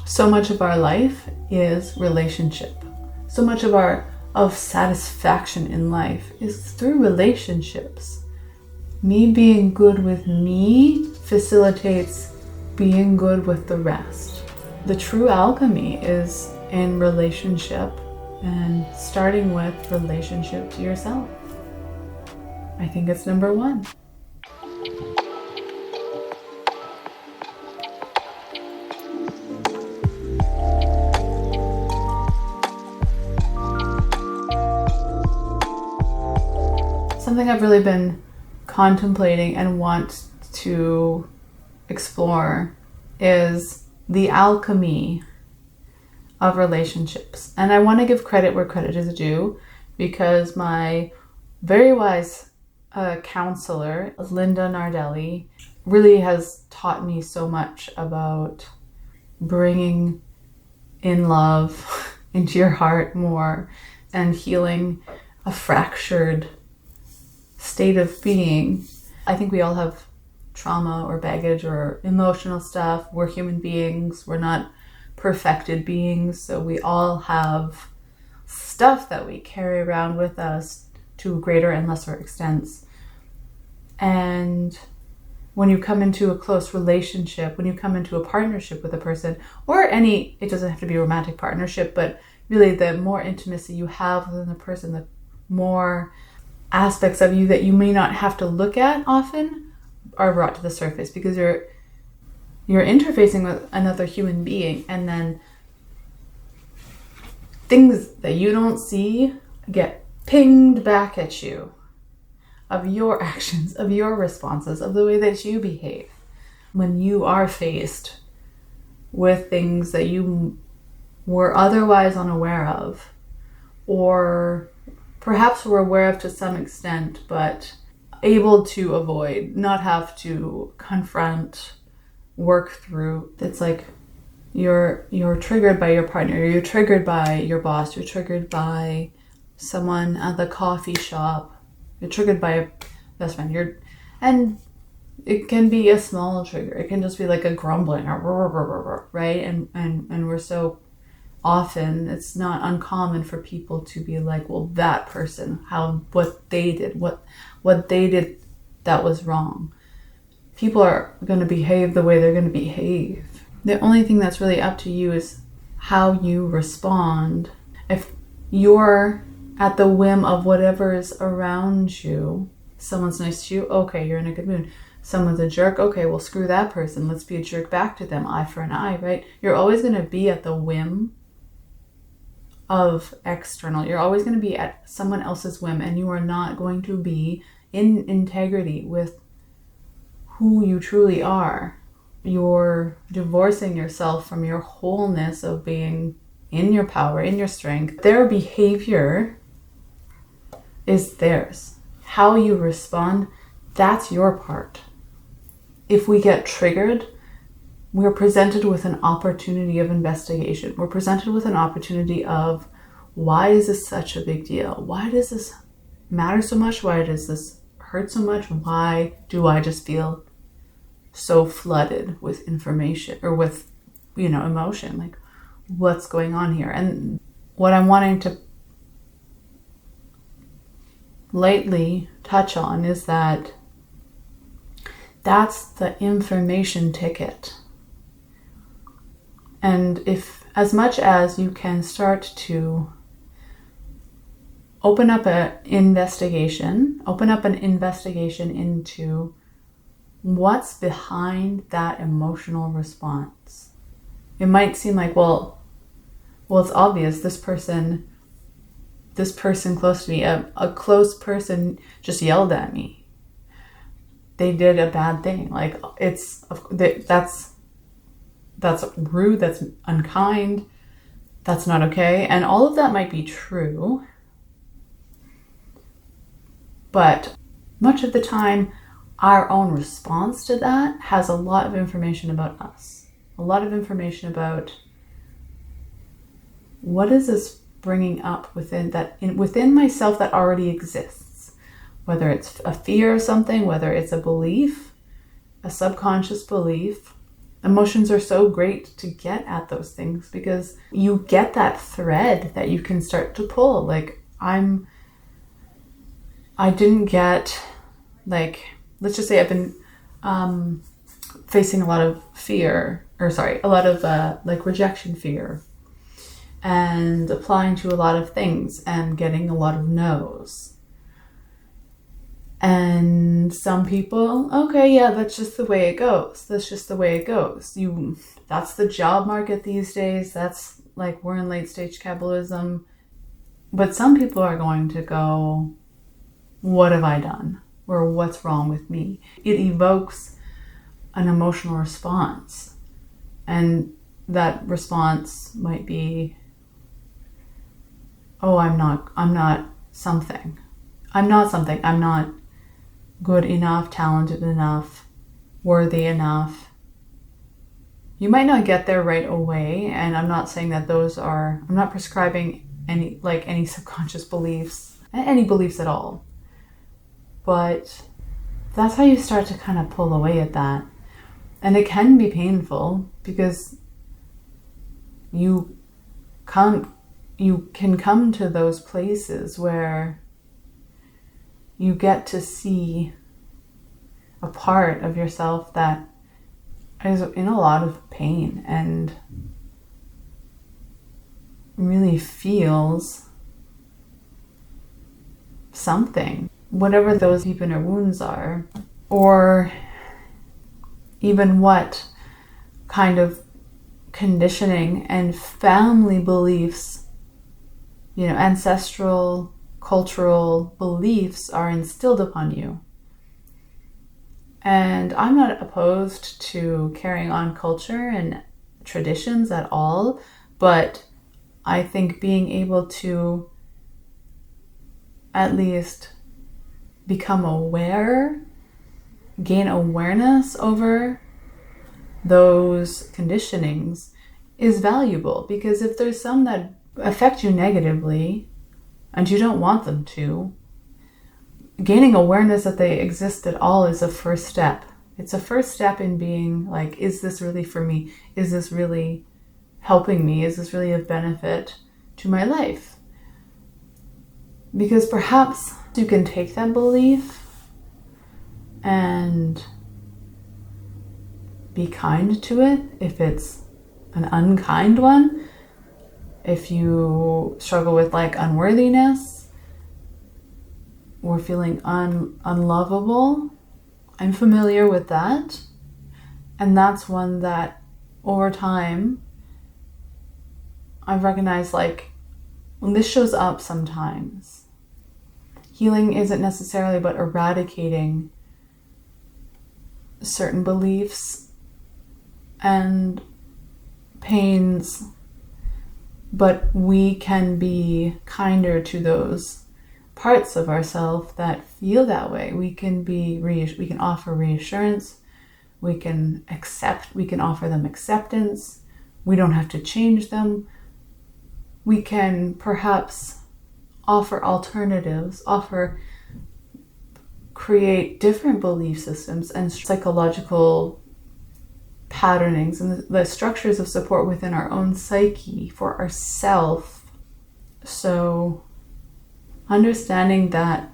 So much of our life is relationship. So much of satisfaction in life is through relationships. Me being good with me facilitates being good with the rest. The true alchemy is in relationship and starting with relationship to yourself. I think it's number one. Something I've really been contemplating and want to explore is the alchemy of relationships. And I want to give credit where credit is due, because my very wise counselor, Linda Nardelli, really has taught me so much about bringing in love into your heart more and healing a fractured state of being. I think we all have trauma or baggage or emotional stuff. We're human beings. We're not perfected beings. So we all have stuff that we carry around with us to greater and lesser extents. And when you come into a close relationship, when you come into a partnership with a person, or it doesn't have to be a romantic partnership, but really the more intimacy you have with a person, the more aspects of you that you may not have to look at often are brought to the surface, because you're interfacing with another human being, and then things that you don't see get pinged back at you of your actions, of your responses, of the way that you behave when you are faced with things that you were otherwise unaware of, or perhaps were aware of to some extent, but able to avoid, not have to confront, work through. It's like you're triggered by your partner, you're triggered by your boss, you're triggered by someone at the coffee shop, you're triggered by a best friend, and it can be a small trigger. It can just be like a grumbling, right? And we're so often, it's not uncommon for people to be like, well, that person, what they did that was wrong. People are going to behave the way they're going to behave. The only thing that's really up to you is how you respond. If you're at the whim of whatever is around you, someone's nice to you, okay, you're in a good mood. Someone's a jerk, okay, well, screw that person. Let's be a jerk back to them, eye for an eye, right? You're always going to be at the whim of external. You're always going to be at someone else's whim, and you are not going to be in integrity with who you truly are. You're divorcing yourself from your wholeness of being in your power, in your strength. Their behavior is theirs. How you respond, that's your part. If we get triggered, we're presented with an opportunity of investigation. We're presented with an opportunity of, why is this such a big deal? Why does this matter so much? Why does this hurt so much? Why do I just feel so flooded with information or with, emotion? Like, what's going on here? And what I'm wanting to lightly touch on is that that's the information ticket. And if, as much as you can start to open up an investigation into what's behind that emotional response. It might seem like, well, it's obvious, this person close to me, a close person just yelled at me. They did a bad thing. Like, that's rude, that's unkind, that's not okay. And all of that might be true. But much of the time, our own response to that has a lot of information about us. A lot of information about what is this bringing up within myself that already exists. Whether it's a fear of something, whether it's a belief, a subconscious belief, Emotions are so great to get at those things because you get that thread that you can start to pull. Like I didn't get, like, let's just say I've been facing a lot of rejection fear, and applying to a lot of things and getting a lot of no's. And some people, okay, yeah, that's just the way it goes. That's just the way it goes. That's the job market these days. That's like, we're in late stage capitalism. But some people are going to go, what have I done? Or what's wrong with me? It evokes an emotional response. And that response might be, oh, I'm not something. I'm not good enough, talented enough, worthy enough. You might not get there right away, and I'm not saying that I'm not prescribing any subconscious beliefs, any beliefs at all. But that's how you start to kind of pull away at that. And it can be painful because you can come to those places where you get to see a part of yourself that is in a lot of pain and really feels something, whatever those deep inner wounds are, or even what kind of conditioning and family beliefs, ancestral, cultural beliefs are instilled upon you. And I'm not opposed to carrying on culture and traditions at all, but I think being able to at least become aware, gain awareness over those conditionings is valuable, because if there's some that affect you negatively and you don't want them to, gaining awareness that they exist at all is a first step. It's a first step in being like, is this really for me? Is this really helping me? Is this really of benefit to my life? Because perhaps you can take that belief and be kind to it if it's an unkind one. If you struggle with like unworthiness or feeling unlovable, I'm familiar with that. And that's one that over time I've recognized, like, when this shows up sometimes, healing isn't necessarily about eradicating certain beliefs and pains, but we can be kinder to those parts of ourselves that feel that way. We can offer reassurance, we can offer them acceptance. We don't have to change them. We can perhaps offer alternatives, create different belief systems and psychological patternings and the structures of support within our own psyche for ourselves. So understanding that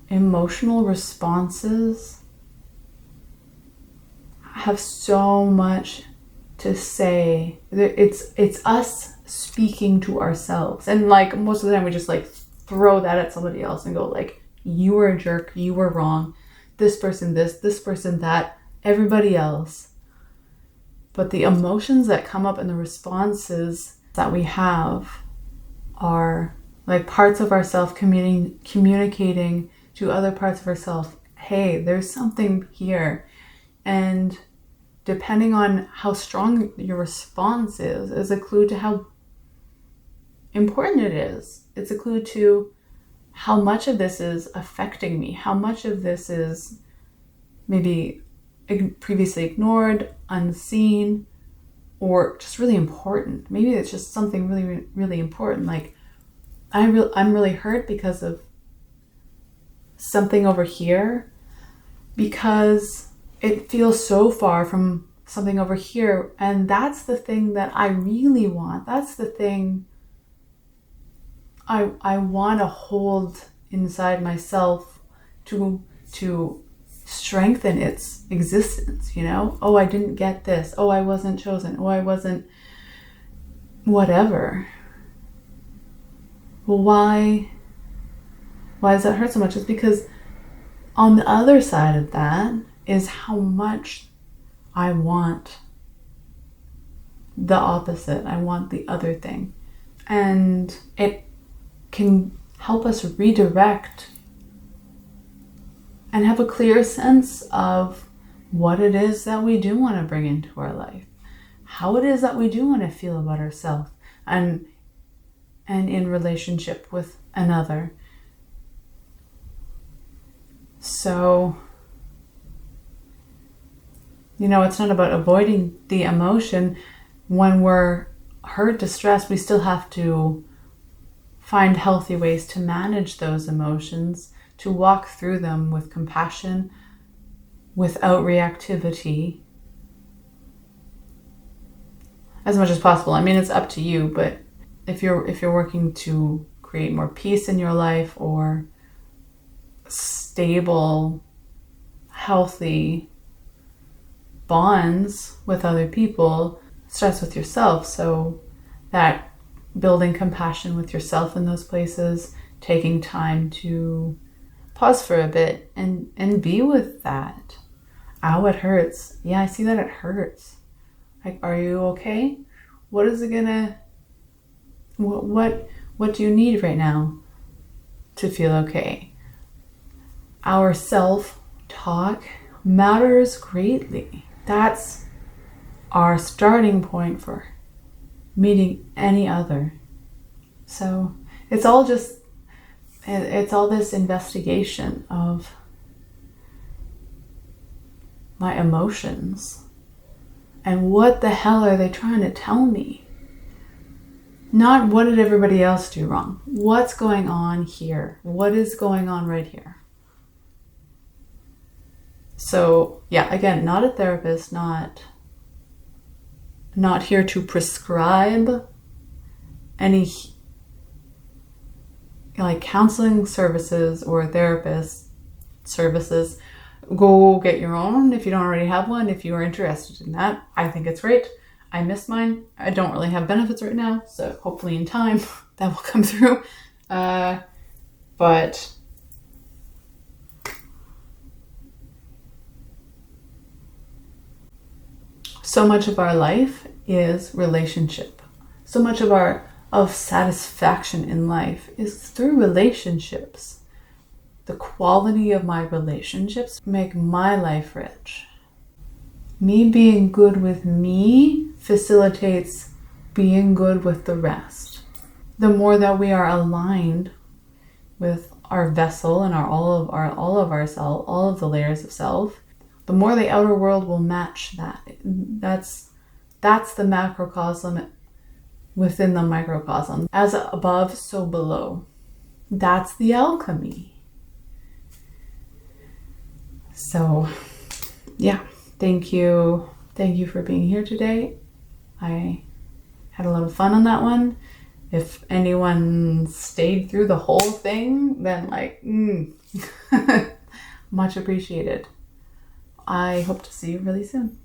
emotional responses have so much to say. It's us speaking to ourselves, and like most of the time we just like throw that at somebody else and go like, you were a jerk, you were wrong, this person this person that, everybody else. But the emotions that come up and the responses that we have are like parts of ourself communicating to other parts of ourself, hey, there's something here. And depending on how strong your response is a clue to how important it is. It's a clue to how much of this is affecting me, how much of this is maybe previously ignored, unseen, or just really important. Maybe it's just something really, really important. Like, I'm really hurt because of something over here, because it feels so far from something over here. And that's the thing that I really want. That's the thing I want to hold inside myself to strengthen its existence, you know? Oh, I didn't get this. Oh, I wasn't chosen. Oh, I wasn't whatever. Well, why does that hurt so much? It's because on the other side of that is how much I want the opposite. I want the other thing. And it can help us redirect and have a clear sense of what it is that we do want to bring into our life, how it is that we do want to feel about ourselves and in relationship with another. So, you know, it's not about avoiding the emotion. When we're hurt, distressed, we still have to find healthy ways to manage those emotions, to walk through them with compassion, without reactivity, as much as possible. I mean, it's up to you, but if you're working to create more peace in your life or stable, healthy bonds with other people, it starts with yourself. So that building compassion with yourself in those places, taking time to pause for a bit and be with that. Ow, it hurts. Yeah, I see that it hurts. Like, are you okay? What is it gonna, what do you need right now to feel okay? Our self-talk matters greatly. That's our starting point for meeting any other. So it's all this investigation of my emotions and what the hell are they trying to tell me? Not what did everybody else do wrong? What's going on here? What is going on right here? So yeah, again, not a therapist, not here to prescribe any like counseling services or therapist services. Go get your own if you don't already have one. If you are interested in that, I think it's great. I miss mine. I don't really have benefits right now, so hopefully in time that will come through. But so much of our life is relationship. So much of satisfaction in life is through relationships. The quality of my relationships make my life rich. Me being good with me facilitates being good with the rest. The more that we are aligned with our vessel and all of the layers of self, the more the outer world will match that. That's the macrocosm within the microcosm. As above, so below. That's the alchemy. So, yeah, thank you for being here today. I had a lot of fun on that one. If anyone stayed through the whole thing, then much appreciated. I hope to see you really soon.